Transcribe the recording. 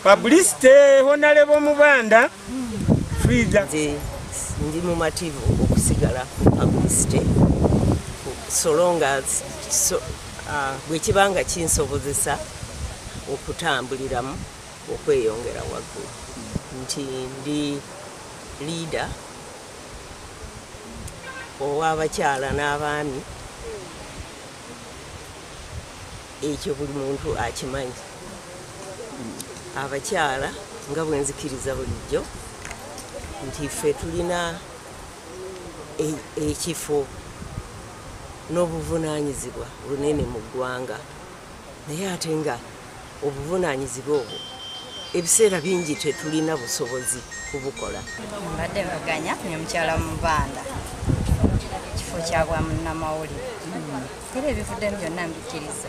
Publicité Honorable Mubanda Frida ndi mumativu okusigala publicité so long as bwekibanga kinsobozesa okutambuliramu okweyongera waggulu nti ndi leader ow'abakyala n'abaami ekyo buli muntu akimanyi abakyala nga bwenzikiriza bulijjo nti ffe tulina ekifo n'obuvunaanyizibwa bunene mu ggwanga naye ate nga obuvunaanyizibwa obwo ebiseera bingi tetulina busobozi kubukola. Mbadde baganya ne mukyala Mubanda ekifo kyagwa munnamawulire era ebivuddemu byonna mbikiriza.